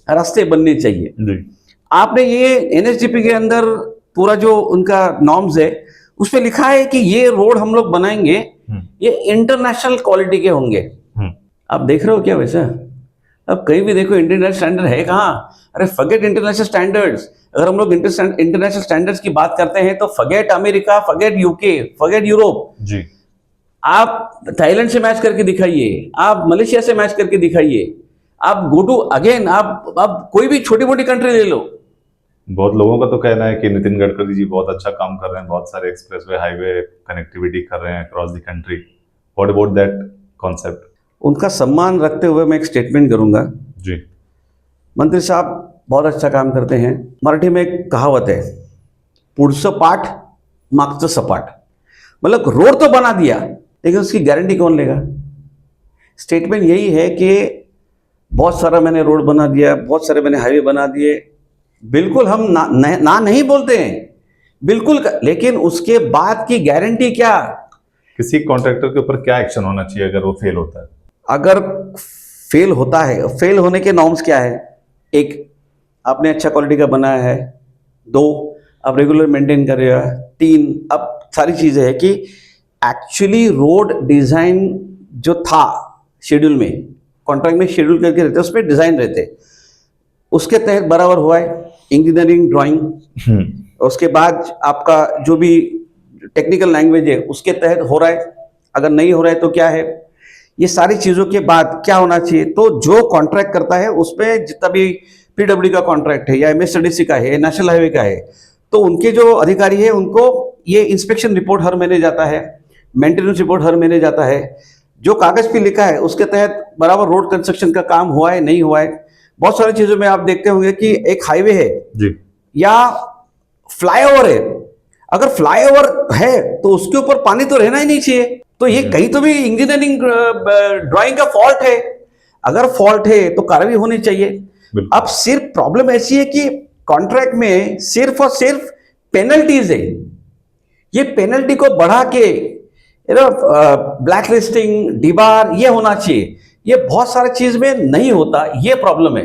रास्ते बनने चाहिए। जी। आपने ये एनएचडीपी के अंदर पूरा जो उनका नॉर्म्स है उस पे लिखा है कि ये रोड हम लोग बनाएंगे, ये इंटरनेशनल क्वालिटी के होंगे। आप देख रहे हो क्या वैसा? अब कहीं भी देखो इंटरनेशनल स्टैंडर्ड है कहाँ? अरे फॉरगेट इंटरनेशनल स्टैंडर्ड्स। अगर हम लोग इंटरनेशनल स्टैंडर्ड्स की बात करते हैं तो forget America, forget UK, forget Europe. जी। आप थाईलैंड से मैच करके दिखाइए, आप मलेशिया से मैच करके दिखाइए, आप गो टू अगेन, आप कोई भी छोटी मोटी कंट्री ले लो। बहुत लोगों का तो कहना है कि नितिन गडकरी जी बहुत अच्छा काम कर रहे हैं, बहुत सारे एक्सप्रेसवे, हाईवे कनेक्टिविटी कर रहे हैं across the country. What about that concept? उनका सम्मान रखते हुए मैं एक स्टेटमेंट करूंगा। जी। मंत्री साहब बहुत अच्छा काम करते हैं। मराठी में एक कहावत है, पुढचं पाठ मागचं सपाट। मतलब रोड तो बना दिया लेकिन उसकी गारंटी कौन लेगा? स्टेटमेंट यही है कि बहुत सारा मैंने रोड बना दिया, बहुत सारे मैंने हाईवे बना दिए। बिल्कुल हम ना नहीं बोलते हैं, बिल्कुल, लेकिन उसके बाद की गारंटी क्या? किसी कॉन्ट्रैक्टर के ऊपर क्या एक्शन होना चाहिए अगर वो फेल होता है? अगर फेल होता है, फेल होने के नॉर्म्स क्या है? एक, आपने अच्छा क्वालिटी का बनाया है। दो, आप रेगुलर मेंटेन कर रहे हो। तीन, अब सारी चीजें हैं कि एक्चुअली रोड डिजाइन जो था शेड्यूल में, कॉन्ट्रैक्ट में शेड्यूल करके रहते, उस पर डिजाइन रहते, उसके तहत बराबर हुआ है। इंजीनियरिंग ड्राइंग, उसके बाद आपका जो भी टेक्निकल लैंग्वेज है उसके तहत हो रहा है। अगर नहीं हो रहा है तो क्या है? ये सारी चीजों के बाद क्या होना चाहिए? तो जो कॉन्ट्रैक्ट करता है उसमें जितना भी पीडब्ल्यू का कॉन्ट्रैक्ट है या एमएसडीसी का है, नेशनल हाईवे का है, तो उनके जो अधिकारी है उनको ये इंस्पेक्शन रिपोर्ट हर महीने जाता है, मेंटेनेंस रिपोर्ट हर महीने जाता है। जो कागज पे लिखा है उसके तहत बराबर रोड कंस्ट्रक्शन का काम हुआ है, नहीं हुआ है। बहुत सारी चीजों में आप देखते होंगे कि एक हाईवे है जी। या फ्लाईओवर है, अगर फ्लाईओवर है तो उसके ऊपर पानी तो रहना ही नहीं चाहिए। तो ये कहीं तो भी इंजीनियरिंग ड्राइंग का फॉल्ट है। अगर फॉल्ट है तो कार्रवाई होनी चाहिए। अब सिर्फ प्रॉब्लम ऐसी है कि कॉन्ट्रैक्ट में सिर्फ और सिर्फ पेनल्टीज है। ये पेनल्टी को बढ़ा के ब्लैक लिस्टिंग, डिबार, ये होना चाहिए। ये बहुत सारी चीज में नहीं होता, ये प्रॉब्लम है।